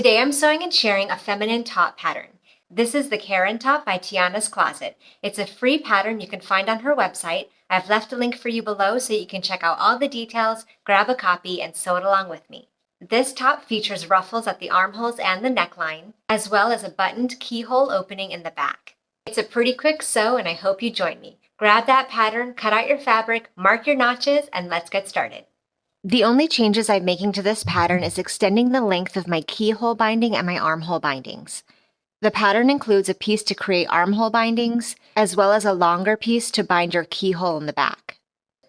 Today I'm sewing and sharing a feminine top pattern. This is the Karyn top by Tiana's Closet. It's a free pattern you can find on her website. I've left a link for you below so you can check out all the details, grab a copy, and sew it along with me. This top features ruffles at the armholes and the neckline, as well as a buttoned keyhole opening in the back. It's a pretty quick sew and I hope you join me. Grab that pattern, cut out your fabric, mark your notches, and let's get started. The only changes I'm making to this pattern is extending the length of my keyhole binding and my armhole bindings. The pattern includes a piece to create armhole bindings, as well as a longer piece to bind your keyhole in the back.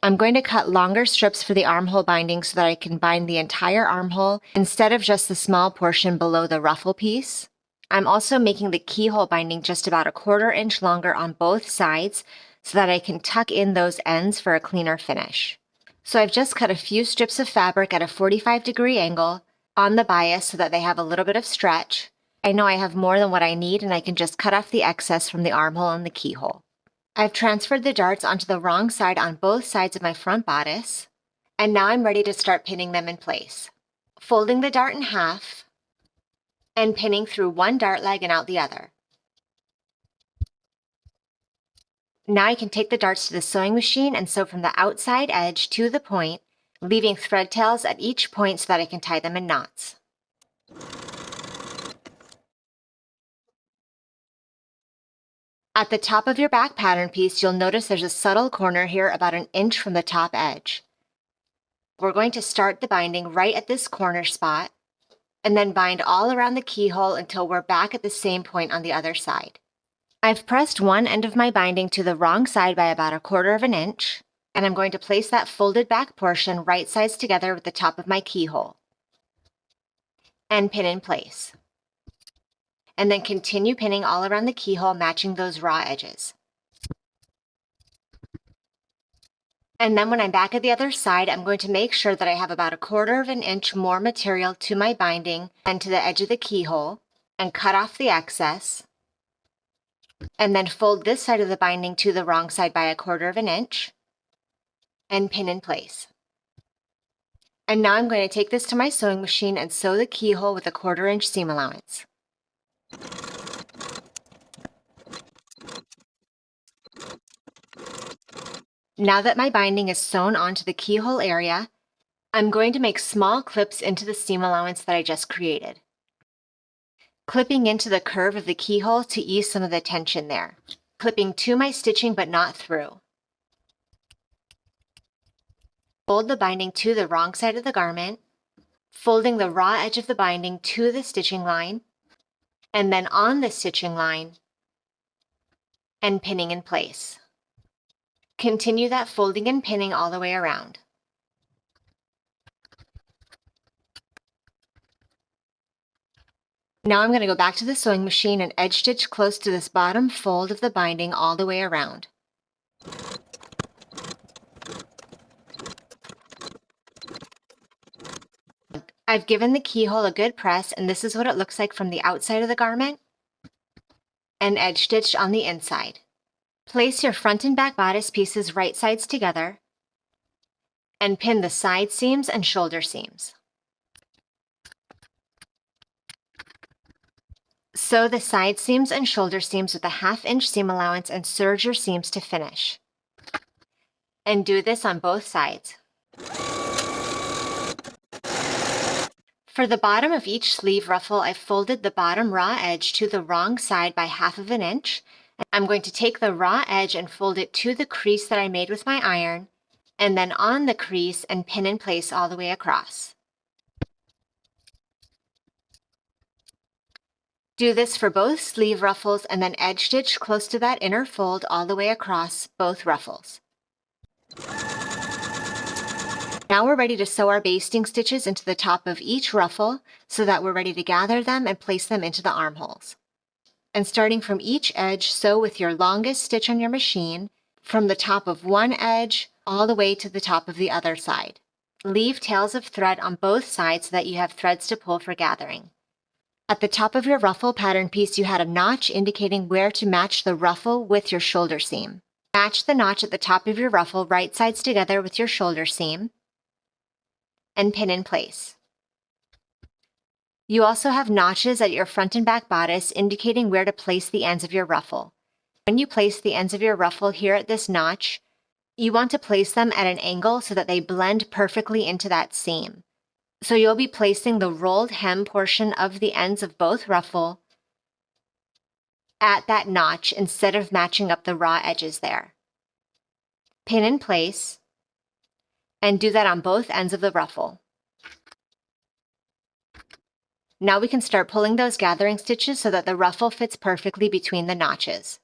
I'm going to cut longer strips for the armhole binding so that I can bind the entire armhole instead of just the small portion below the ruffle piece. I'm also making the keyhole binding just about a 1/4 inch longer on both sides so that I can tuck in those ends for a cleaner finish. So I've just cut a few strips of fabric at a 45-degree angle on the bias so that they have a little bit of stretch. I know I have more than what I need and I can just cut off the excess from the armhole and the keyhole. I've transferred the darts onto the wrong side on both sides of my front bodice, and now I'm ready to start pinning them in place. Folding the dart in half and pinning through one dart leg and out the other. Now I can take the darts to the sewing machine and sew from the outside edge to the point, leaving thread tails at each point so that I can tie them in knots. At the top of your back pattern piece, you'll notice there's a subtle corner here about 1 inch from the top edge. We're going to start the binding right at this corner spot, and then bind all around the keyhole until we're back at the same point on the other side. I've pressed one end of my binding to the wrong side by about 1/4 inch, and I'm going to place that folded back portion right sides together with the top of my keyhole and pin in place. And then continue pinning all around the keyhole, matching those raw edges. And then when I'm back at the other side, I'm going to make sure that I have about 1/4 inch more material to my binding and to the edge of the keyhole, and cut off the excess. And then fold this side of the binding to the wrong side by 1/4 inch and pin in place. And now I'm going to take this to my sewing machine and sew the keyhole with a 1/4 inch seam allowance. Now that my binding is sewn onto the keyhole area, I'm going to make small clips into the seam allowance that I just created, clipping into the curve of the keyhole to ease some of the tension there, clipping to my stitching but not through. Fold the binding to the wrong side of the garment, folding the raw edge of the binding to the stitching line, and then on the stitching line, and pinning in place. Continue that folding and pinning all the way around. Now I'm going to go back to the sewing machine and edge stitch close to this bottom fold of the binding all the way around. I've given the keyhole a good press, and this is what it looks like from the outside of the garment, and edge stitched on the inside. Place your front and back bodice pieces right sides together and pin the side seams and shoulder seams. Sew the side seams and shoulder seams with a 1/2 inch seam allowance and serge your seams to finish. And do this on both sides. For the bottom of each sleeve ruffle, I folded the bottom raw edge to the wrong side by 1/2 inch. I'm going to take the raw edge and fold it to the crease that I made with my iron, and then on the crease and pin in place all the way across. Do this for both sleeve ruffles and then edge stitch close to that inner fold all the way across both ruffles. Now we're ready to sew our basting stitches into the top of each ruffle so that we're ready to gather them and place them into the armholes. And starting from each edge, sew with your longest stitch on your machine from the top of one edge all the way to the top of the other side. Leave tails of thread on both sides so that you have threads to pull for gathering. At the top of your ruffle pattern piece, you had a notch indicating where to match the ruffle with your shoulder seam. Match the notch at the top of your ruffle right sides together with your shoulder seam and pin in place. You also have notches at your front and back bodice indicating where to place the ends of your ruffle. When you place the ends of your ruffle here at this notch, you want to place them at an angle so that they blend perfectly into that seam. So you'll be placing the rolled hem portion of the ends of both ruffle at that notch instead of matching up the raw edges there. Pin in place, and do that on both ends of the ruffle. Now we can start pulling those gathering stitches so that the ruffle fits perfectly between the notches.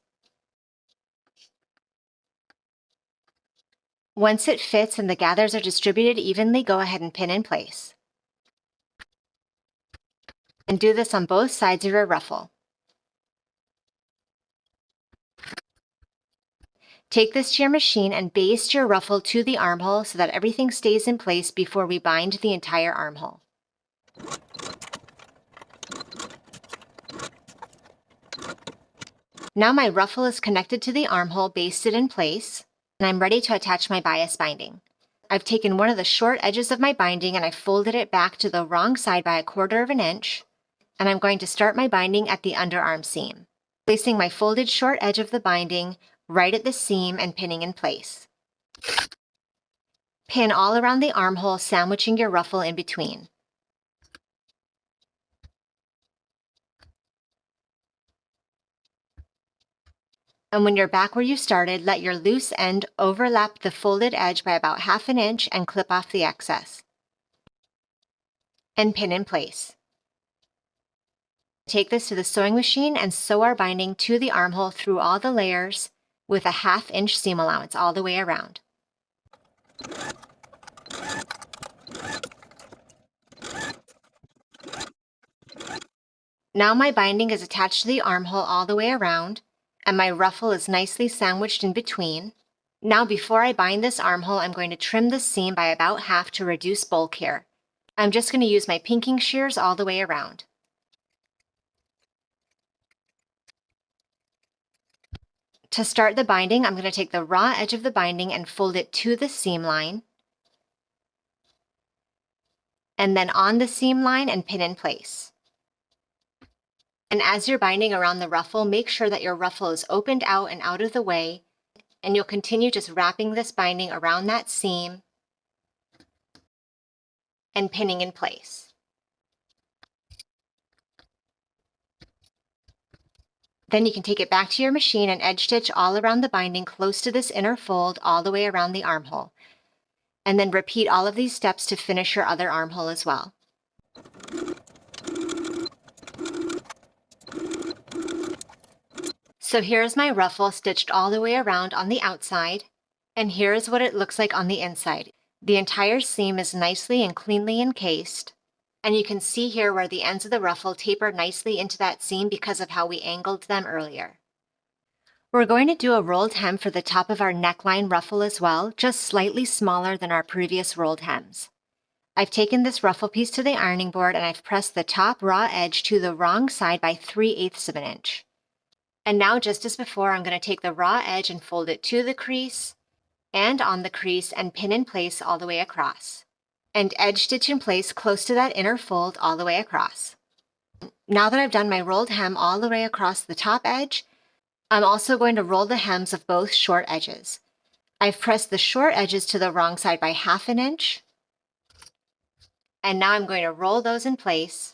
Once it fits and the gathers are distributed evenly, go ahead and pin in place. And do this on both sides of your ruffle. Take this to your machine and baste your ruffle to the armhole so that everything stays in place before we bind the entire armhole. Now my ruffle is connected to the armhole, basted in place, and I'm ready to attach my bias binding. I've taken one of the short edges of my binding and I folded it back to the wrong side by 1/4 inch, and I'm going to start my binding at the underarm seam, placing my folded short edge of the binding right at the seam and pinning in place. Pin all around the armhole, sandwiching your ruffle in between. And when you're back where you started, let your loose end overlap the folded edge by about 1/2 inch and clip off the excess. And pin in place. Take this to the sewing machine and sew our binding to the armhole through all the layers with a 1/2 inch seam allowance all the way around. Now my binding is attached to the armhole all the way around, and my ruffle is nicely sandwiched in between. Now before I bind this armhole, I'm going to trim the seam by about 1/2 to reduce bulk here. I'm just going to use my pinking shears all the way around. To start the binding, I'm going to take the raw edge of the binding and fold it to the seam line, and then on the seam line and pin in place. And as you're binding around the ruffle, make sure that your ruffle is opened out and out of the way, and you'll continue just wrapping this binding around that seam and pinning in place. Then you can take it back to your machine and edge stitch all around the binding close to this inner fold all the way around the armhole. And then repeat all of these steps to finish your other armhole as well. So here's my ruffle stitched all the way around on the outside, and here's what it looks like on the inside. The entire seam is nicely and cleanly encased, and you can see here where the ends of the ruffle taper nicely into that seam because of how we angled them earlier. We're going to do a rolled hem for the top of our neckline ruffle as well, just slightly smaller than our previous rolled hems. I've taken this ruffle piece to the ironing board and I've pressed the top raw edge to the wrong side by 3/8 of an inch. And now, just as before, I'm going to take the raw edge and fold it to the crease and on the crease and pin in place all the way across. And edge stitch in place close to that inner fold all the way across. Now that I've done my rolled hem all the way across the top edge, I'm also going to roll the hems of both short edges. I've pressed the short edges to the wrong side by 1/2 inch. And now I'm going to roll those in place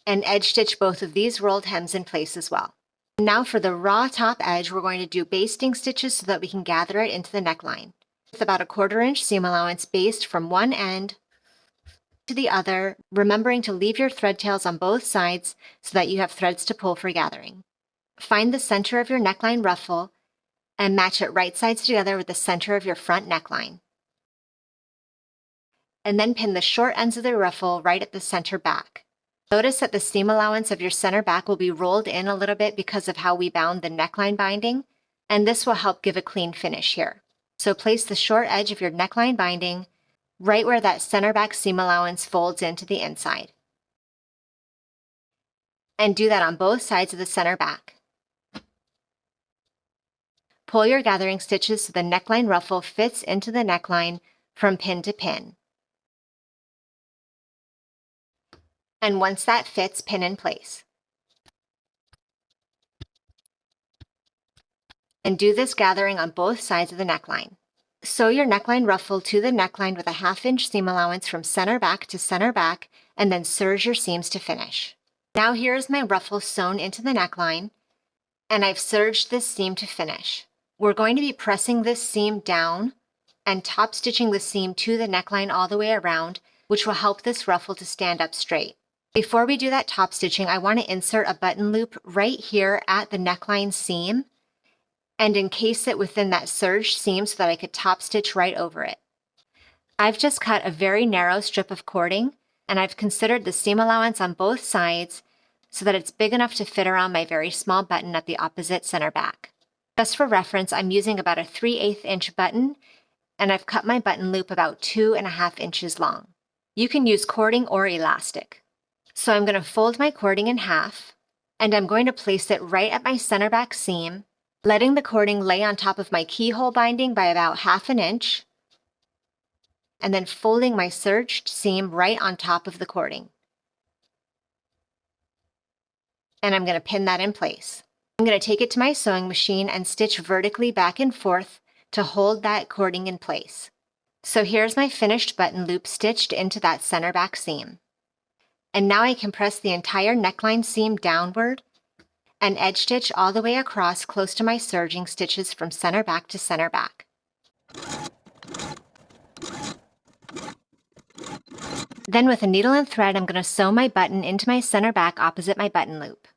and edge stitch both of these rolled hems in place as well. Now for the raw top edge, we're going to do basting stitches so that we can gather it into the neckline. With about a 1/4 inch seam allowance, baste from one end to the other, remembering to leave your thread tails on both sides so that you have threads to pull for gathering. Find the center of your neckline ruffle and match it right sides together with the center of your front neckline. And then pin the short ends of the ruffle right at the center back. Notice that the seam allowance of your center back will be rolled in a little bit because of how we bound the neckline binding, and this will help give a clean finish here. So place the short edge of your neckline binding right where that center back seam allowance folds into the inside. And do that on both sides of the center back. Pull your gathering stitches so the neckline ruffle fits into the neckline from pin to pin. And once that fits, pin in place. And do this gathering on both sides of the neckline. Sew your neckline ruffle to the neckline with a 1/2 inch seam allowance from center back to center back, and then serge your seams to finish. Now here is my ruffle sewn into the neckline, and I've serged this seam to finish. We're going to be pressing this seam down and top stitching the seam to the neckline all the way around, which will help this ruffle to stand up straight. Before we do that top stitching, I want to insert a button loop right here at the neckline seam and encase it within that serged seam so that I could top stitch right over it. I've just cut a very narrow strip of cording, and I've considered the seam allowance on both sides so that it's big enough to fit around my very small button at the opposite center back. Just for reference, I'm using about a 3/8 inch button, and I've cut my button loop about 2.5 inches long. You can use cording or elastic. So I'm going to fold my cording in half, and I'm going to place it right at my center back seam, letting the cording lay on top of my keyhole binding by about 1/2 inch, and then folding my serged seam right on top of the cording. And I'm going to pin that in place. I'm going to take it to my sewing machine and stitch vertically back and forth to hold that cording in place. So here's my finished button loop stitched into that center back seam. And now I can press the entire neckline seam downward and edge stitch all the way across close to my serging stitches from center back to center back. Then with a needle and thread, I'm going to sew my button into my center back opposite my button loop.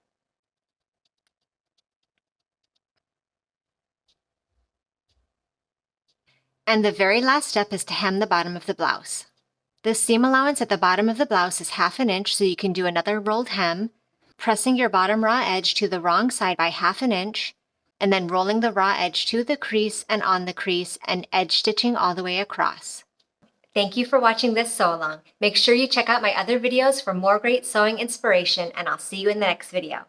And the very last step is to hem the bottom of the blouse. The seam allowance at the bottom of the blouse is 1/2 inch, so you can do another rolled hem, pressing your bottom raw edge to the wrong side by 1/2 inch, and then rolling the raw edge to the crease and on the crease and edge stitching all the way across. Thank you for watching this sew along. Make sure you check out my other videos for more great sewing inspiration, and I'll see you in the next video.